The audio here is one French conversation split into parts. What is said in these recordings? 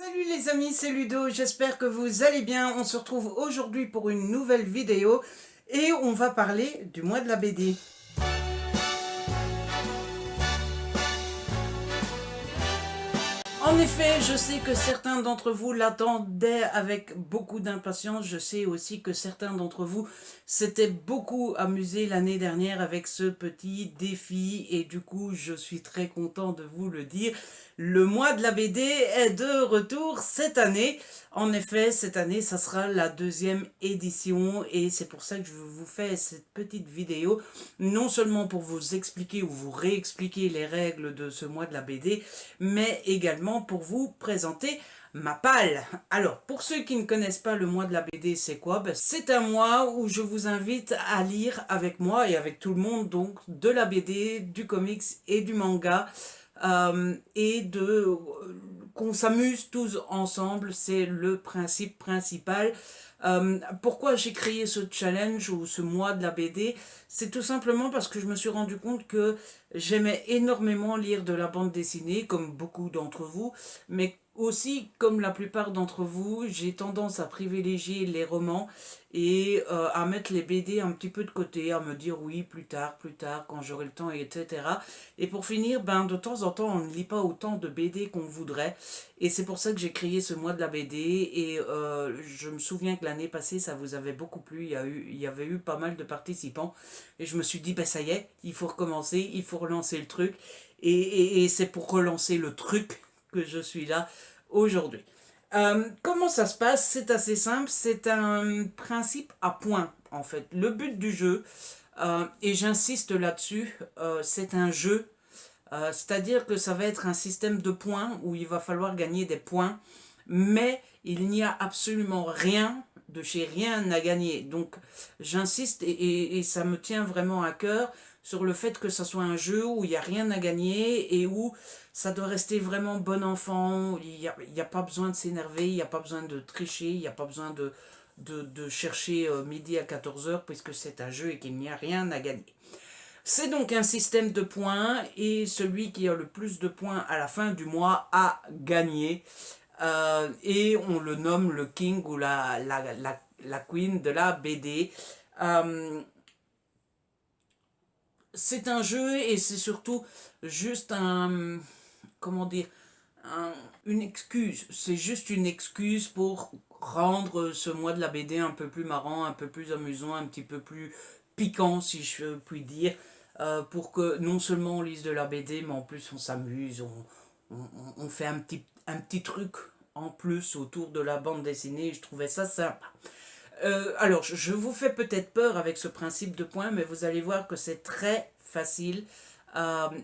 Salut les amis, c'est Ludo, j'espère que vous allez bien. On se retrouve aujourd'hui pour une nouvelle vidéo et on va parler du mois de la BD. En effet, je sais que certains d'entre vous l'attendaient avec beaucoup d'impatience. Je sais aussi que certains d'entre vous s'étaient beaucoup amusés l'année dernière avec ce petit défi. Et du coup, je suis très content de vous le dire. Le mois de la BD est de retour cette année. En effet, cette année, ça sera la deuxième édition. Et c'est pour ça que je vous fais cette petite vidéo. Non seulement pour vous expliquer ou vous réexpliquer les règles de ce mois de la BD, mais également pour vous présenter ma palle. Alors, pour ceux qui ne connaissent pas le mois de la BD, c'est quoi? C'est un mois où je vous invite à lire avec moi et avec tout le monde, donc, de la BD, du comics et du manga, et qu'on s'amuse tous ensemble, c'est le principe principal. Pourquoi j'ai créé ce challenge ou ce mois de la BD? C'est tout simplement parce que je me suis rendu compte que j'aimais énormément lire de la bande dessinée, comme beaucoup d'entre vous, mais aussi, comme la plupart d'entre vous, j'ai tendance à privilégier les romans et à mettre les BD un petit peu de côté, à me dire oui, plus tard, quand j'aurai le temps, etc. Et pour finir, de temps en temps, on ne lit pas autant de BD qu'on voudrait. Et c'est pour ça que j'ai créé ce mois de la BD. Et je me souviens que l'année passée, ça vous avait beaucoup plu. Il y avait eu pas mal de participants. Et je me suis dit, ça y est, il faut recommencer, il faut relancer le truc. Et c'est pour relancer le truc que je suis là aujourd'hui. Comment ça se passe? C'est assez simple, c'est un principe à points en fait. Le but du jeu, et j'insiste là-dessus, c'est un jeu, c'est-à-dire que ça va être un système de points où il va falloir gagner des points, mais il n'y a absolument rien de chez rien à gagner. Donc j'insiste et ça me tient vraiment à cœur sur le fait que ça soit un jeu où il n'y a rien à gagner et où ça doit rester vraiment bon enfant. Il y a pas besoin de s'énerver, il n'y a pas besoin de tricher, il n'y a pas besoin de chercher midi à 14h puisque c'est un jeu et qu'il n'y a rien à gagner. C'est donc un système de points et celui qui a le plus de points à la fin du mois a gagné. Et on le nomme le king ou la queen de la BD. Euh, c'est un jeu et c'est surtout juste un, comment dire, une excuse. C'est juste une excuse pour rendre ce mois de la BD un peu plus marrant, un peu plus amusant, un petit peu plus piquant, si je puis dire, pour que non seulement on lise de la BD, mais en plus on s'amuse, on fait un petit truc en plus autour de la bande dessinée. Je trouvais ça sympa. Alors, je vous fais peut-être peur avec ce principe de points, mais vous allez voir que c'est très facile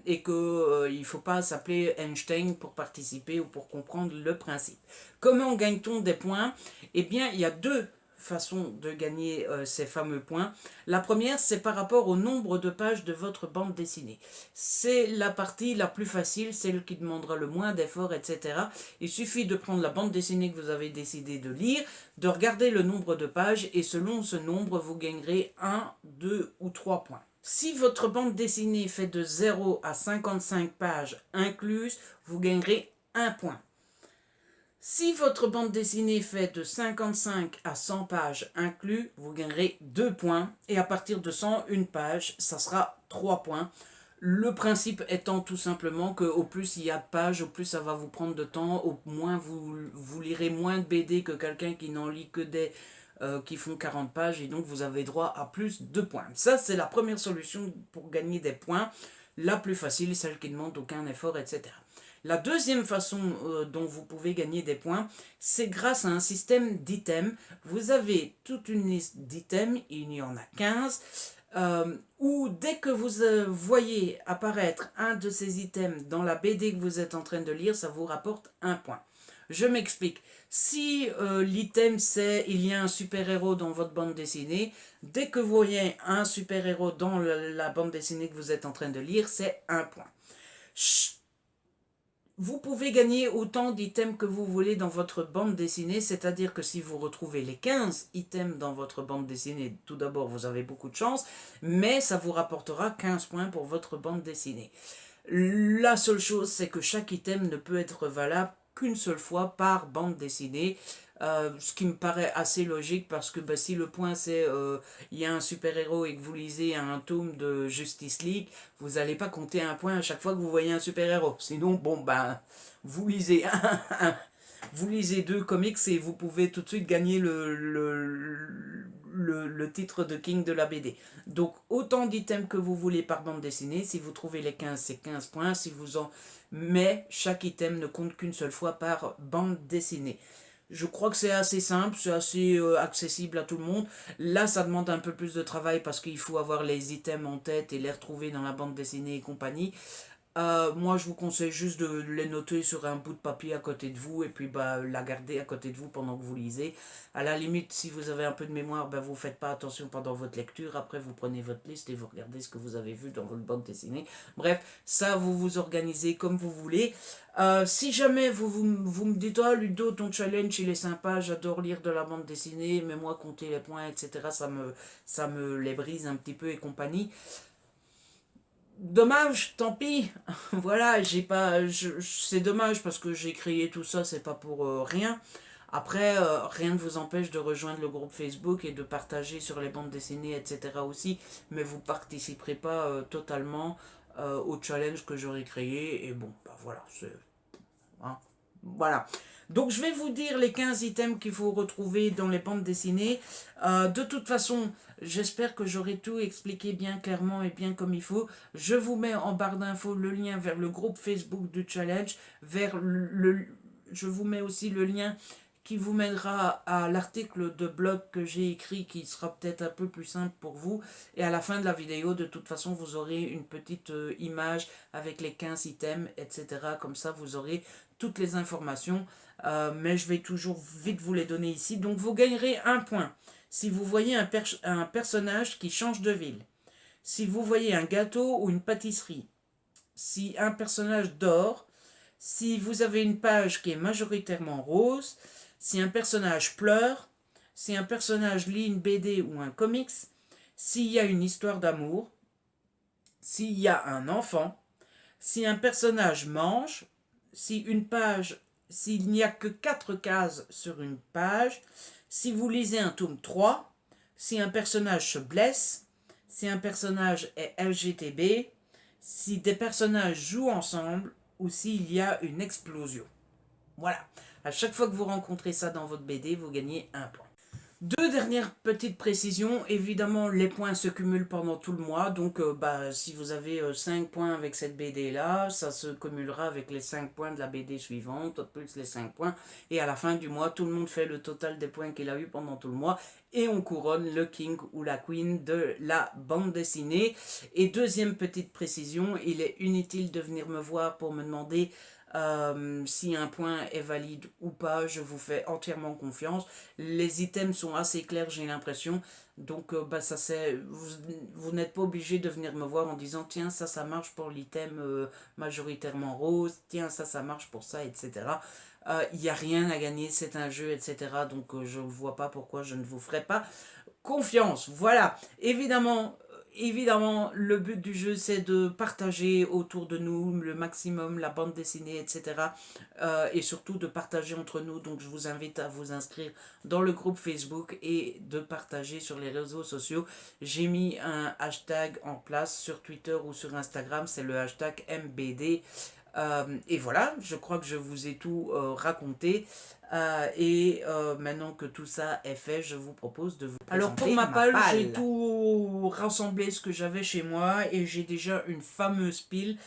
et qu'il ne faut pas s'appeler Einstein pour participer ou pour comprendre le principe. Comment gagne-t-on des points? Eh bien, il y a deux façons de gagner ces fameux points. La première, c'est par rapport au nombre de pages de votre bande dessinée. C'est la partie la plus facile, celle qui demandera le moins d'efforts, etc. Il suffit de prendre la bande dessinée que vous avez décidé de lire, de regarder le nombre de pages et selon ce nombre, vous gagnerez 1, 2 ou 3 points. Si votre bande dessinée fait de 0 à 55 pages incluses, vous gagnerez 1 point. Si votre bande dessinée fait de 55 à 100 pages inclus, vous gagnerez 2 points. Et à partir de 101 pages, ça sera 3 points. Le principe étant tout simplement qu'au plus il y a de pages, au plus ça va vous prendre de temps, au moins vous lirez moins de BD que quelqu'un qui n'en lit que des qui font 40 pages et donc vous avez droit à plus de points. Ça, c'est la première solution pour gagner des points, la plus facile, celle qui ne demande aucun effort, etc. La deuxième façon dont vous pouvez gagner des points, c'est grâce à un système d'items. Vous avez toute une liste d'items, il y en a 15, où dès que vous voyez apparaître un de ces items dans la BD que vous êtes en train de lire, ça vous rapporte un point. Je m'explique. Si l'item c'est il y a un super-héros dans votre bande dessinée, dès que vous voyez un super-héros dans la bande dessinée que vous êtes en train de lire, c'est un point. Chut. Vous pouvez gagner autant d'items que vous voulez dans votre bande dessinée, c'est-à-dire que si vous retrouvez les 15 items dans votre bande dessinée, tout d'abord vous avez beaucoup de chance, mais ça vous rapportera 15 points pour votre bande dessinée. La seule chose, c'est que chaque item ne peut être valable qu'une seule fois par bande dessinée. Ce qui me paraît assez logique parce que bah, si le point c'est il y a un super-héros et que vous lisez un tome de Justice League, vous n'allez pas compter un point à chaque fois que vous voyez un super-héros. Sinon, bon, bah, vous lisez vous lisez 2 comics et vous pouvez tout de suite gagner le titre de King de la BD. Donc, autant d'items que vous voulez par bande dessinée. Si vous trouvez les 15, c'est 15 points. Si vous en... Mais chaque item ne compte qu'une seule fois par bande dessinée. Je crois que c'est assez simple, c'est assez accessible à tout le monde. Là, ça demande un peu plus de travail parce qu'il faut avoir les items en tête et les retrouver dans la bande dessinée et compagnie. Moi, je vous conseille juste de les noter sur un bout de papier à côté de vous et puis bah, la garder à côté de vous pendant que vous lisez. À la limite, si vous avez un peu de mémoire, bah, vous ne faites pas attention pendant votre lecture. Après, vous prenez votre liste et vous regardez ce que vous avez vu dans votre bande dessinée. Bref, ça, vous vous organisez comme vous voulez. Si jamais vous me dites, oh Ludo, ton challenge, il est sympa, j'adore lire de la bande dessinée, mais moi, compter les points, etc., ça me les brise un petit peu et compagnie. Dommage, tant pis. Voilà, j'ai pas. C'est dommage parce que j'ai créé tout ça, c'est pas pour rien. Après, rien ne vous empêche de rejoindre le groupe Facebook et de partager sur les bandes dessinées, etc. aussi, mais vous participerez pas totalement au challenge que j'aurais créé. Et bon, bah voilà, c'est hein. Voilà. Donc je vais vous dire les 15 items qu'il faut retrouver dans les bandes dessinées. De toute façon, j'espère que j'aurai tout expliqué bien clairement et bien comme il faut. Je vous mets en barre d'infos le lien vers le groupe Facebook du challenge, je vous mets aussi le lien qui vous mènera à l'article de blog que j'ai écrit qui sera peut-être un peu plus simple pour vous. Et à la fin de la vidéo, de toute façon, vous aurez une petite image avec les 15 items, etc. Comme ça, vous aurez toutes les informations. Mais je vais toujours vite vous les donner ici. Donc, vous gagnerez un point si vous voyez un personnage qui change de ville. Si vous voyez un gâteau ou une pâtisserie. Si un personnage dort. Si vous avez une page qui est majoritairement rose, si un personnage pleure, si un personnage lit une BD ou un comics, s'il y a une histoire d'amour, s'il y a un enfant, si un personnage mange, si une page, s'il n'y a que 4 cases sur une page, si vous lisez un tome 3, si un personnage se blesse, si un personnage est LGTB, si des personnages jouent ensemble ou s'il y a une explosion. Voilà. À chaque fois que vous rencontrez ça dans votre BD, vous gagnez un point. 2 dernières petites précisions. Évidemment, les points se cumulent pendant tout le mois. Donc, bah, si vous avez 5 points avec cette BD-là, ça se cumulera avec les 5 points de la BD suivante, plus les 5 points. Et à la fin du mois, tout le monde fait le total des points qu'il a eu pendant tout le mois. Et on couronne le king ou la queen de la bande dessinée. Et deuxième petite précision, il est inutile de venir me voir pour me demander si un point est valide ou pas. Je vous fais entièrement confiance. Les items sont assez clairs, j'ai l'impression. Donc, bah, ça c'est, vous n'êtes pas obligé de venir me voir en disant tiens, ça marche pour l'item majoritairement rose, tiens, ça marche pour ça, etc. Il n'y a rien à gagner, c'est un jeu, etc. Donc, je ne vois pas pourquoi je ne vous ferai pas confiance. Voilà, évidemment, le but du jeu, c'est de partager autour de nous le maximum la bande dessinée, etc. Et surtout de partager entre nous. Donc, je vous invite à vous inscrire dans le groupe Facebook et de partager sur les réseaux sociaux. J'ai mis un hashtag en place sur Twitter ou sur Instagram, c'est le hashtag MBD. Et voilà, je crois que je vous ai tout raconté. Maintenant que tout ça est fait, je vous propose de vous présenter. Alors pour ma pile, j'ai tout rassemblé ce que j'avais chez moi et j'ai déjà une fameuse pile.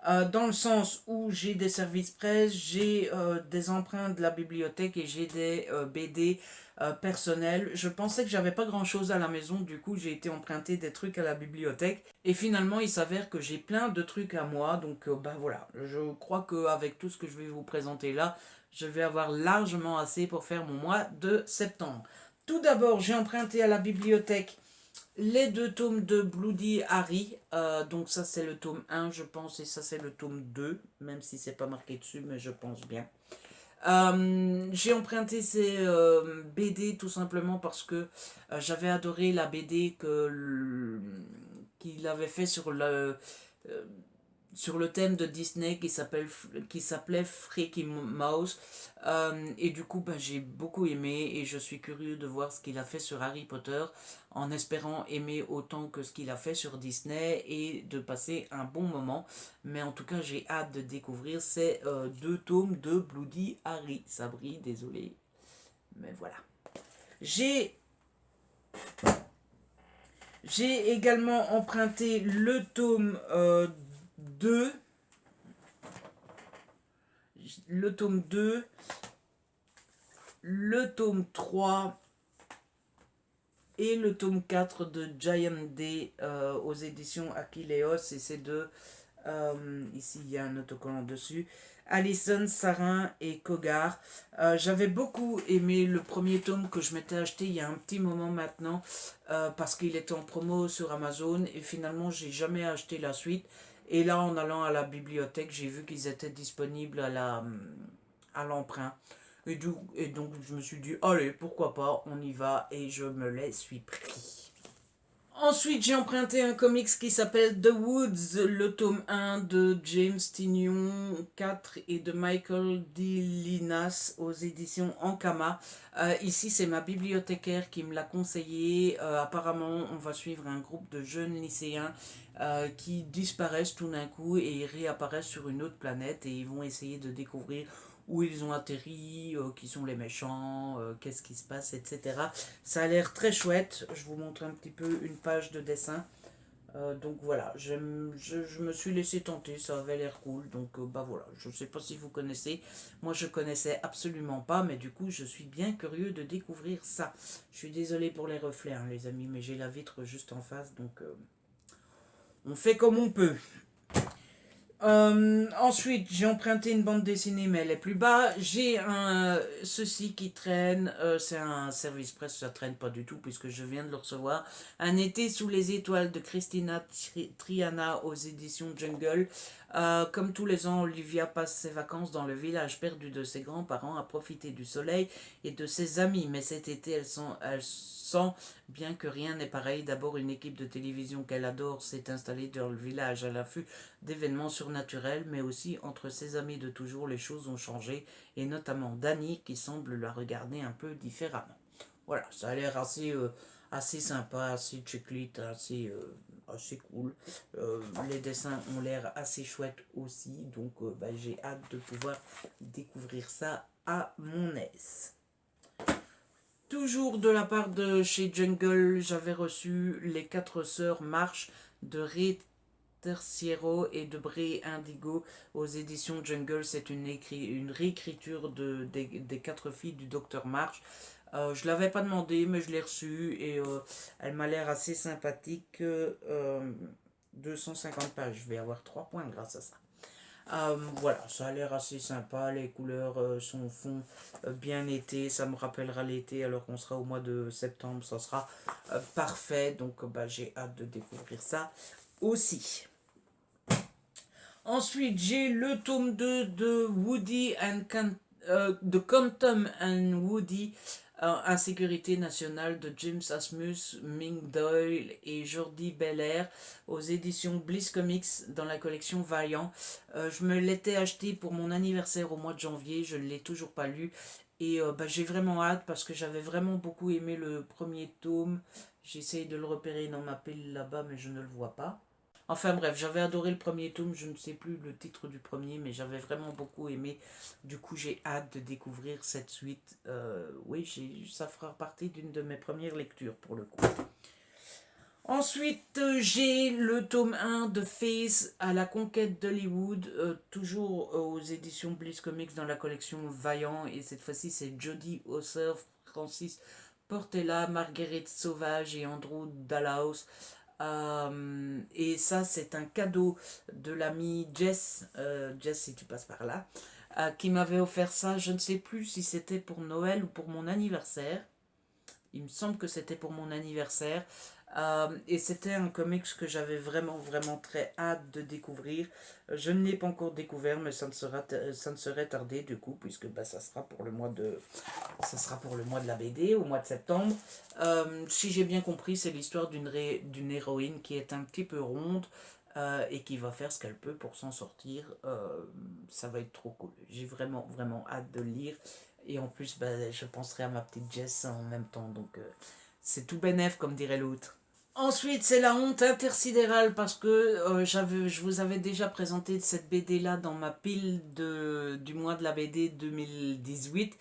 Dans le sens où j'ai des services presse, j'ai des emprunts de la bibliothèque et j'ai des BD personnels. Je pensais que j'avais pas grand chose à la maison, du coup j'ai été emprunter des trucs à la bibliothèque. Et finalement il s'avère que j'ai plein de trucs à moi, donc ben voilà, je crois qu'avec tout ce que je vais vous présenter là, je vais avoir largement assez pour faire mon mois de septembre. Tout d'abord, j'ai emprunté à la bibliothèque les 2 tomes de Bloody Harry. Donc ça c'est le tome 1 je pense et ça c'est le tome 2, même si c'est pas marqué dessus, mais je pense bien. J'ai emprunté ces BD tout simplement parce que j'avais adoré la BD qu'il avait fait sur le sur le thème de Disney qui s'appelait Freaky Mouse. Et du coup, ben, j'ai beaucoup aimé et je suis curieux de voir ce qu'il a fait sur Harry Potter en espérant aimer autant que ce qu'il a fait sur Disney et de passer un bon moment. Mais en tout cas, j'ai hâte de découvrir ces deux tomes de Bloody Harry. Sabri, désolé, mais voilà. J'ai J'ai également emprunté le tome 2, le tome 2, le tome 3 et le tome 4 de Giant Day aux éditions Aquileos. Et ces deux, ici il y a un autocollant dessus, Alison, Sarin et Kogar. J'avais beaucoup aimé le premier tome que je m'étais acheté il y a un petit moment maintenant parce qu'il était en promo sur Amazon et finalement j'ai jamais acheté la suite. Et là en allant à la bibliothèque j'ai vu qu'ils étaient disponibles à l'emprunt. Et donc je me suis dit allez pourquoi pas on y va et je me les suis pris. Ensuite, j'ai emprunté un comics qui s'appelle The Woods, le tome 1 de James Tynion 4 et de Michael D. Linas aux éditions Ankama. Ici, c'est ma bibliothécaire qui me l'a conseillé. Apparemment, on va suivre un groupe de jeunes lycéens qui disparaissent tout d'un coup et réapparaissent sur une autre planète et ils vont essayer de découvrir où ils ont atterri, qui sont les méchants, qu'est-ce qui se passe, etc. Ça a l'air très chouette. Je vous montre un petit peu une page de dessin. Donc voilà, je me suis laissé tenter, ça avait l'air cool. Donc bah voilà, je ne sais pas si vous connaissez. Moi je connaissais absolument pas, mais du coup je suis bien curieux de découvrir ça. Je suis désolé pour les reflets, hein, les amis, mais j'ai la vitre juste en face, donc on fait comme on peut. Ensuite, j'ai emprunté une bande dessinée, mais elle est plus bas. J'ai ceci qui traîne. C'est un service presse, ça traîne pas du tout puisque je viens de le recevoir. Un été sous les étoiles de Christina Triana aux éditions Jungle. Comme tous les ans, Olivia passe ses vacances dans le village perdu de ses grands-parents à profiter du soleil et de ses amis. Mais cet été, elle sent bien que rien n'est pareil. D'abord, une équipe de télévision qu'elle adore s'est installée dans le village à l'affût d'événements surnaturels, mais aussi entre ses amis de toujours, les choses ont changé, et notamment Dani qui semble la regarder un peu différemment. Voilà, ça a l'air assez sympa, assez chiclite, assez cool. Les dessins ont l'air assez chouettes aussi, donc bah, j'ai hâte de pouvoir découvrir ça à mon aise. Toujours de la part de chez Jungle, j'avais reçu Les 4 sœurs Marche de Ray Terciero et de Bray Indigo aux éditions Jungle. C'est une réécriture des 4 filles du Docteur March. Je ne l'avais pas demandé, mais je l'ai reçue et elle m'a l'air assez sympathique. 250 pages, je vais avoir 3 points grâce à ça. Voilà, ça a l'air assez sympa, les couleurs font bien été, ça me rappellera l'été alors qu'on sera au mois de septembre, ça sera parfait, donc bah, j'ai hâte de découvrir ça aussi. Ensuite, j'ai le tome 2 de Woody de Quantum and Woody, Insécurité nationale de James Asmus, Ming Doyle et Jordi Belair aux éditions Bliss Comics dans la collection Vaillant. Je me l'étais acheté pour mon anniversaire au mois de janvier, je ne l'ai toujours pas lu et bah, j'ai vraiment hâte parce que j'avais vraiment beaucoup aimé le premier tome. J'essaye de le repérer dans ma pile là-bas mais je ne le vois pas. Enfin bref, j'avais adoré le premier tome, je ne sais plus le titre du premier, mais j'avais vraiment beaucoup aimé. Du coup, j'ai hâte de découvrir cette suite. Oui, ça fera partie d'une de mes premières lectures pour le coup. Ensuite, j'ai le tome 1 de Face à la conquête d'Hollywood, toujours aux éditions Bliss Comics dans la collection Vaillant. Et cette fois-ci, c'est Jodie Hauser, Francis Portela, Marguerite Sauvage et Andrew Dalhouse. Et ça, c'est un cadeau de l'ami Jess, Jess si tu passes par là, qui m'avait offert ça. Je ne sais plus si c'était pour Noël ou pour mon anniversaire. Il me semble que c'était pour mon anniversaire. Et c'était un comics que j'avais vraiment très hâte de découvrir. Je ne l'ai pas encore découvert, mais ça ne serait tardé du coup, puisque bah, ça sera pour le mois de la BD, au mois de septembre. Si j'ai bien compris, c'est l'histoire d'une héroïne qui est un petit peu ronde, et qui va faire ce qu'elle peut pour s'en sortir. Ça va être trop cool. J'ai vraiment, vraiment hâte de le lire. Et en plus, bah, je penserai à ma petite Jess en même temps. Donc, c'est tout bénef, comme dirait l'autre. Ensuite, c'est la honte intersidérale parce que je vous avais déjà présenté cette BD-là dans ma pile du mois de la BD 2018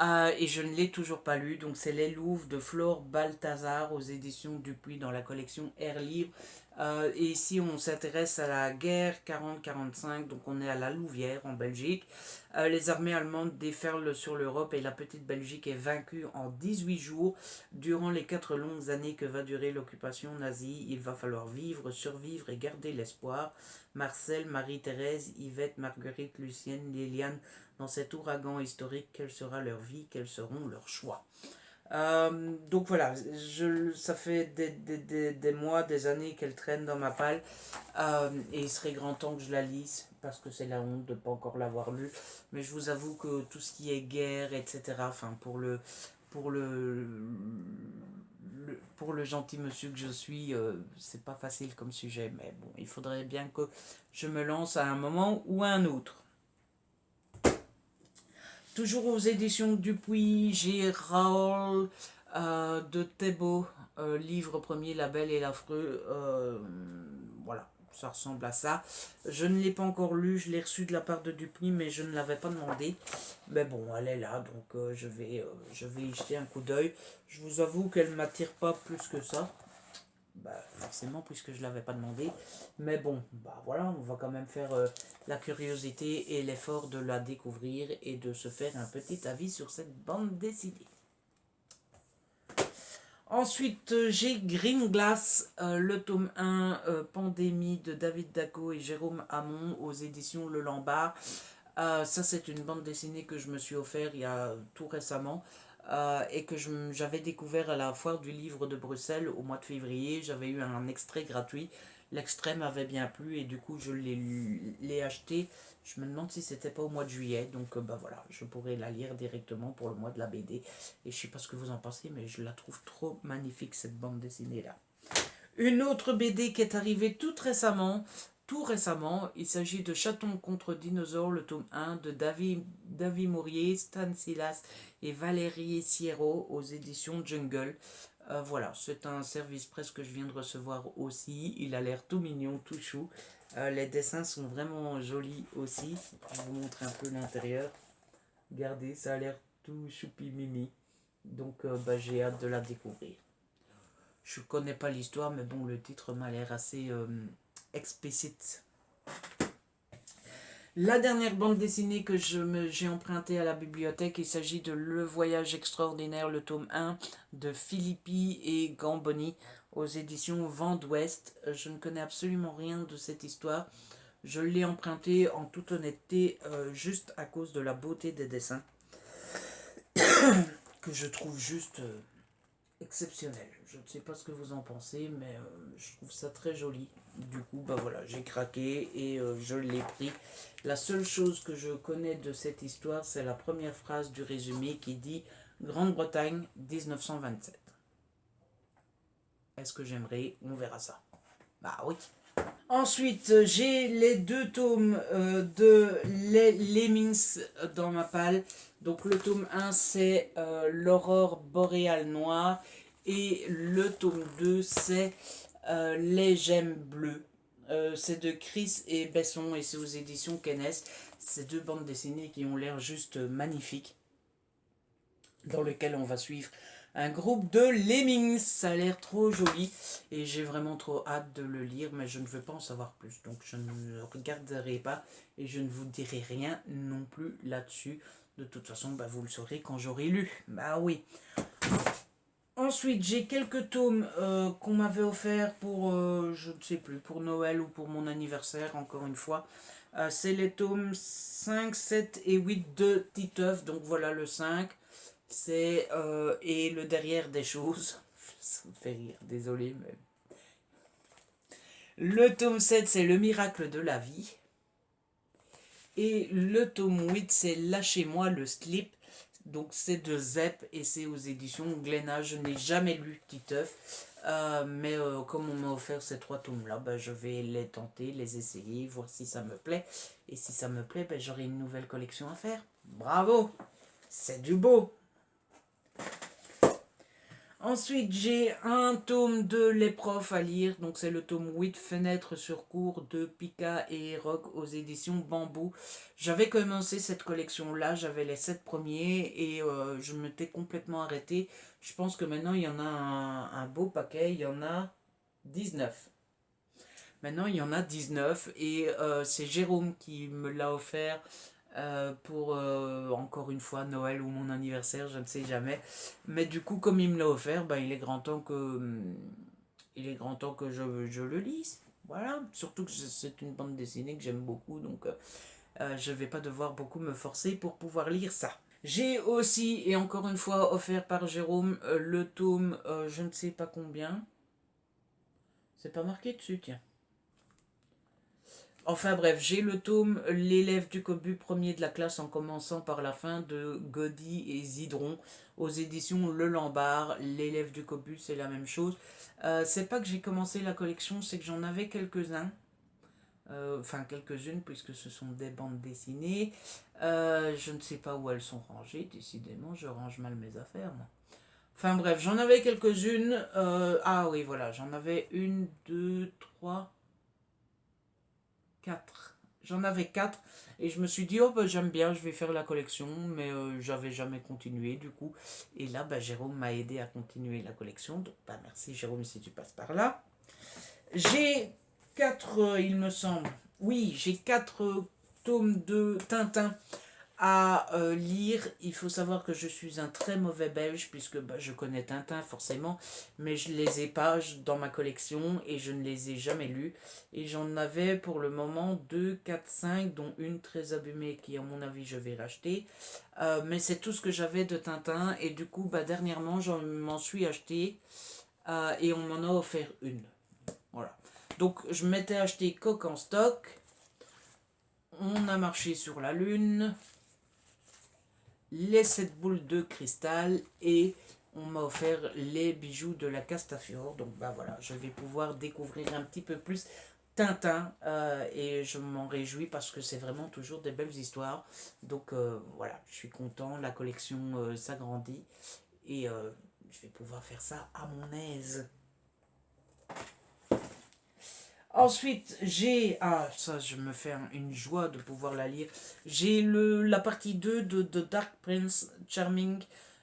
et je ne l'ai toujours pas lu. Donc, c'est Les Louves de Flore Balthazar aux éditions Dupuis dans la collection Air Livre. Et ici, on s'intéresse à la guerre 40-45, donc on est à la Louvière en Belgique. Les armées allemandes déferlent sur l'Europe et la petite Belgique est vaincue en 18 jours. Durant les 4 longues années que va durer l'occupation nazie, il va falloir vivre, survivre et garder l'espoir. Marcel, Marie-Thérèse, Yvette, Marguerite, Lucienne, Liliane, dans cet ouragan historique, quelle sera leur vie, quels seront leurs choix. Donc voilà, ça fait des mois, des années qu'elle traîne dans ma palle et il serait grand temps que je la lise parce que c'est la honte de ne pas encore l'avoir lu. Mais je vous avoue que tout ce qui est guerre, etc., enfin pour pour le gentil monsieur que je suis, c'est pas facile comme sujet. Mais bon, il faudrait bien que je me lance à un moment ou à un autre. Toujours aux éditions Dupuis, j'ai Raoul de Thébault, livre premier, La Belle et l'Affreux. Voilà, ça ressemble à ça. Je ne l'ai pas encore lu, je l'ai reçu de la part de Dupuis, mais je ne l'avais pas demandé. Mais bon, elle est là, donc je vais y jeter un coup d'œil. Je vous avoue qu'elle ne m'attire pas plus que ça. Bah, forcément, puisque je ne l'avais pas demandé. Mais bon, bah voilà, on va quand même faire la curiosité et l'effort de la découvrir et de se faire un petit avis sur cette bande dessinée. Ensuite, j'ai Green Glass, le tome 1, Pandémie de David Daco et Jérôme Hamon aux éditions Le Lombard. Ça, c'est une bande dessinée que je me suis offert il y a tout récemment et que j'avais découvert à la foire du livre de Bruxelles au mois de février. J'avais eu un extrait gratuit. L'extrait m'avait bien plu et du coup, je l'ai acheté. Je me demande si c'était pas au mois de juillet. Donc, bah voilà, je pourrais la lire directement pour le mois de la BD. Et je sais pas ce que vous en pensez, mais je la trouve trop magnifique, cette bande dessinée-là. Une autre BD qui est arrivée tout récemment, il s'agit de Chaton contre dinosaures, le tome 1 de David Mourier, Stan Silas et Valérie Sierro aux éditions Jungle. Voilà, c'est un service presse que je viens de recevoir aussi. Il a l'air tout mignon, tout chou. Les dessins sont vraiment jolis aussi. Je vais vous montrer un peu l'intérieur. Regardez, ça a l'air tout choupi mimi. Donc bah, j'ai hâte de la découvrir. Je connais pas l'histoire, mais bon, le titre m'a l'air assez explicite. La dernière bande dessinée que j'ai empruntée à la bibliothèque, il s'agit de Le Voyage extraordinaire, le tome 1 de Philippi et Gamboni aux éditions Vent d'Ouest. Je ne connais absolument rien de cette histoire. Je l'ai emprunté en toute honnêteté juste à cause de la beauté des dessins que je trouve juste exceptionnel. Je ne sais pas ce que vous en pensez, mais je trouve ça très joli. Du coup, bah voilà, j'ai craqué et je l'ai pris. La seule chose que je connais de cette histoire, c'est la première phrase du résumé qui dit Grande-Bretagne 1927. Est-ce que j'aimerais? On verra ça. Bah oui. Ensuite, j'ai les 2 tomes de Les Lemmings dans ma palle. Donc le tome 1, c'est L'aurore boréale noire. Et le tome 2, c'est Les gemmes bleues. C'est de Chris et Besson et c'est aux éditions Kennes. Ces 2 bandes dessinées qui ont l'air juste magnifiques. Dans lequel on va suivre un groupe de lemmings. Ça a l'air trop joli et j'ai vraiment trop hâte de le lire, mais je ne veux pas en savoir plus. Donc je ne regarderai pas et je ne vous dirai rien non plus là-dessus. De toute façon, bah, vous le saurez quand j'aurai lu. Bah oui. Ensuite, j'ai quelques tomes qu'on m'avait offerts pour, je ne sais plus, pour Noël ou pour mon anniversaire, encore une fois. C'est les tomes 5, 7 et 8 de Titeuf. Donc voilà le 5. C'est et le derrière des choses. Ça me fait rire, désolé. Mais... Le tome 7, c'est Le miracle de la vie. Et le tome 8, c'est Lâchez-moi le slip. Donc c'est de Zep et c'est aux éditions Glénat. Je n'ai jamais lu Titeuf. Mais comme on m'a offert ces 3 tomes-là, ben, je vais les tenter, les essayer, voir si ça me plaît. Et si ça me plaît, ben, j'aurai une nouvelle collection à faire. Bravo! C'est du beau! Ensuite, j'ai un tome de Les Profs à lire. Donc, c'est le tome 8, Fenêtre sur cour de Pika et Rock aux éditions Bambou. J'avais commencé cette collection-là, j'avais les 7 premiers et je m'étais complètement arrêté. Je pense que maintenant, il y en a un beau paquet, il y en a 19. Maintenant, il y en a 19 et c'est Jérôme qui me l'a offert pour encore une fois Noël ou mon anniversaire, je ne sais jamais. Mais du coup, comme il me l'a offert, ben, il est grand temps que je le lise. Voilà, surtout que c'est une bande dessinée que j'aime beaucoup, donc je ne vais pas devoir beaucoup me forcer pour pouvoir lire ça. J'ai aussi, et encore une fois, offert par Jérôme, le tome je ne sais pas combien. C'est pas marqué dessus, tiens. Enfin bref, j'ai le tome L'élève du Cobu, premier de la classe en commençant par la fin de Gaudy et Zidron aux éditions Le Lombard. L'élève du Cobu, c'est la même chose. C'est pas que j'ai commencé la collection, c'est que j'en avais quelques-uns. Enfin quelques-unes puisque ce sont des bandes dessinées. Je ne sais pas où elles sont rangées, décidément, je range mal mes affaires moi. Enfin bref, j'en avais quelques-unes. Ah oui, voilà, j'en avais une, deux, trois, 4. J'en avais 4 et je me suis dit, oh bah, j'aime bien, je vais faire la collection, mais j'avais jamais continué du coup. Et là, bah, Jérôme m'a aidé à continuer la collection, donc bah, merci Jérôme si tu passes par là. J'ai 4, il me semble, oui, j'ai 4 tomes de Tintin à lire. Il faut savoir que je suis un très mauvais belge puisque bah, je connais Tintin forcément, mais je ne les ai pas dans ma collection et je ne les ai jamais lus. Et j'en avais pour le moment 2, 4, 5, dont une très abîmée qui à mon avis je vais racheter. Mais c'est tout ce que j'avais de Tintin et du coup bah, dernièrement je m'en suis acheté et on m'en a offert une. Voilà. Donc je m'étais acheté Coq en stock. On a marché sur la lune, les 7 boules de cristal et on m'a offert les bijoux de la Castafiore. Donc bah voilà, je vais pouvoir découvrir un petit peu plus Tintin et je m'en réjouis parce que c'est vraiment toujours des belles histoires. Donc voilà, je suis content, la collection s'agrandit et je vais pouvoir faire ça à mon aise. Ensuite, j'ai... Ah, ça, je me fais une joie de pouvoir la lire. J'ai la partie 2 de Dark Prince Charming,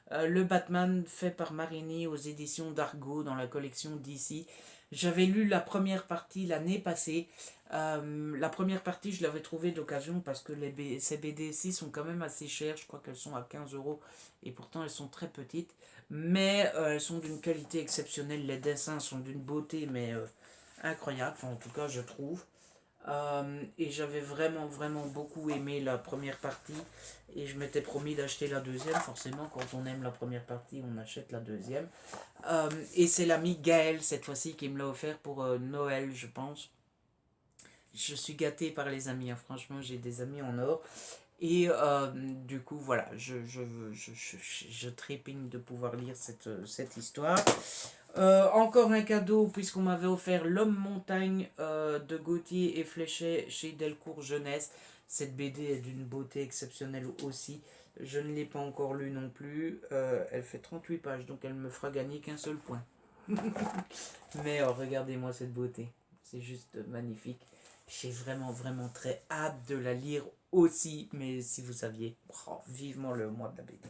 le Batman fait par Marini aux éditions d'Argo dans la collection DC. J'avais lu la première partie l'année passée. La première partie, je l'avais trouvée d'occasion parce que ces BD-ci sont quand même assez chères. Je crois qu'elles sont à 15 € et pourtant elles sont très petites. Mais elles sont d'une qualité exceptionnelle. Les dessins sont d'une beauté, mais... incroyable, enfin, en tout cas je trouve. Et j'avais vraiment beaucoup aimé la première partie et je m'étais promis d'acheter la deuxième. Forcément, quand on aime la première partie, on achète la deuxième. Et c'est l'ami Gaël cette fois-ci qui me l'a offert pour Noël, je pense. Je suis gâté par les amis, hein. Franchement, j'ai des amis en or. Et du coup, voilà, je trépigne de pouvoir lire cette histoire. Encore un cadeau, puisqu'on m'avait offert L'Homme Montagne de Gauthier et Fléchet chez Delcourt Jeunesse. Cette BD est d'une beauté exceptionnelle aussi. Je ne l'ai pas encore lue non plus. Elle fait 38 pages, donc elle me fera gagner qu'un seul point. Mais regardez-moi cette beauté. C'est juste magnifique. J'ai vraiment très hâte de la lire aussi. Mais si vous saviez, vivement le mois de la BD.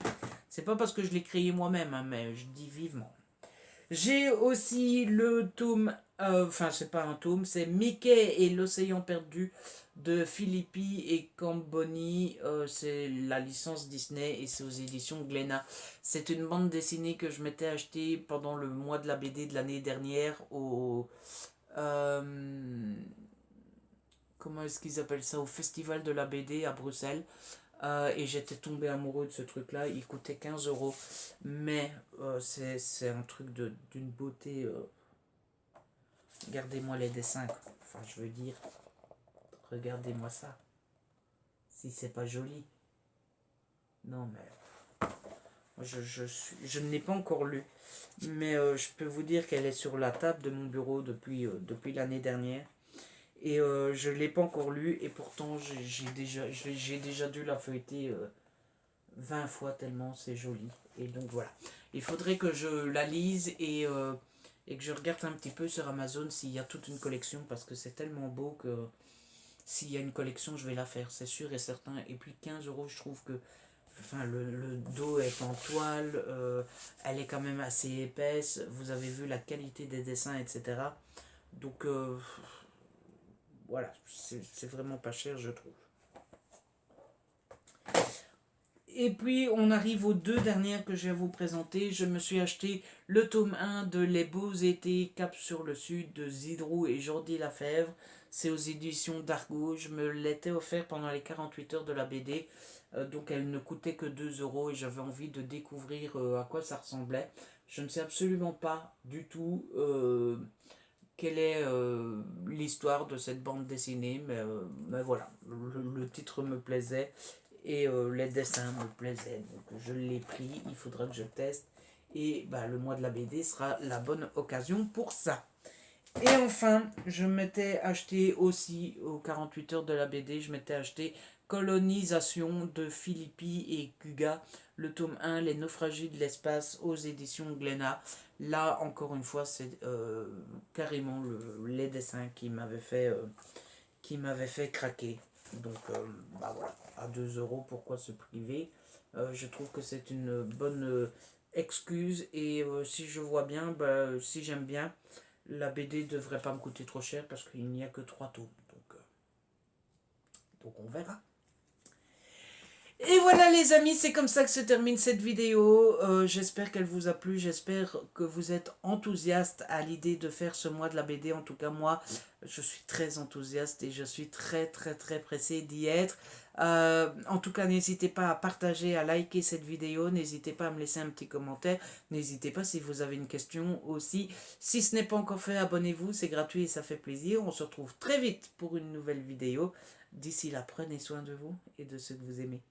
C'est pas parce que je l'ai créé moi-même, hein, mais je dis vivement. J'ai aussi le tome, enfin c'est pas un tome, c'est Mickey et l'océan perdu de Filippi et Camboni. C'est la licence Disney et c'est aux éditions Glénat. C'est une bande dessinée que je m'étais achetée pendant le mois de la BD de l'année dernière au... comment est-ce qu'ils appellent ça? Au Festival de la BD à Bruxelles. Et j'étais tombé amoureux de ce truc-là. Il coûtait 15 €. Mais c'est un truc d'une beauté. Regardez-moi les dessins. Enfin, je veux dire, regardez-moi ça. Si c'est pas joli. Non, mais je ne l'ai pas encore lu. Mais je peux vous dire qu'elle est sur la table de mon bureau depuis l'année dernière. Et je ne l'ai pas encore lu. Et pourtant, j'ai déjà dû la feuilleter 20 fois tellement c'est joli. Et donc voilà. Il faudrait que je la lise et que je regarde un petit peu sur Amazon s'il y a toute une collection. Parce que c'est tellement beau que s'il y a une collection, je vais la faire. C'est sûr et certain. Et puis 15 €, je trouve que... Enfin, le dos est en toile, elle est quand même assez épaisse, vous avez vu la qualité des dessins, etc. Donc, voilà, c'est vraiment pas cher, je trouve. Et puis, on arrive aux deux dernières que je vais vous présenter. Je me suis acheté le tome 1 de Les Beaux Étés, Cap sur le Sud, de Zidrou et Jordi Lafèvre. C'est aux éditions d'Argo. Je me l'étais offert pendant les 48 heures de la BD. Donc, elle ne coûtait que 2 € et j'avais envie de découvrir à quoi ça ressemblait. Je ne sais absolument pas du tout quelle est l'histoire de cette bande dessinée, mais voilà, le titre me plaisait et les dessins me plaisaient, donc je l'ai pris, il faudra que je teste et bah, le mois de la BD sera la bonne occasion pour ça. Et enfin, je m'étais acheté aussi, aux 48 heures de la BD, je m'étais acheté Colonisation de Philippi et Kuga, le tome 1, Les naufragés de l'espace, aux éditions Glénat. Là, encore une fois, c'est carrément les dessins qui m'avaient fait craquer. Donc, bah voilà, à 2 €, pourquoi se priver? Je trouve que c'est une bonne excuse et si je vois bien, bah, si j'aime bien, la BD devrait pas me coûter trop cher parce qu'il n'y a que 3 tomes. Donc on verra. Et voilà les amis, c'est comme ça que se termine cette vidéo. J'espère qu'elle vous a plu, j'espère que vous êtes enthousiastes à l'idée de faire ce mois de la BD. En tout cas moi, je suis très enthousiaste et je suis très pressé d'y être. En tout cas, n'hésitez pas à partager, à liker cette vidéo, n'hésitez pas à me laisser un petit commentaire, n'hésitez pas si vous avez une question aussi. Si ce n'est pas encore fait, abonnez-vous, c'est gratuit et ça fait plaisir. On se retrouve très vite pour une nouvelle vidéo. D'ici là, prenez soin de vous et de ceux que vous aimez.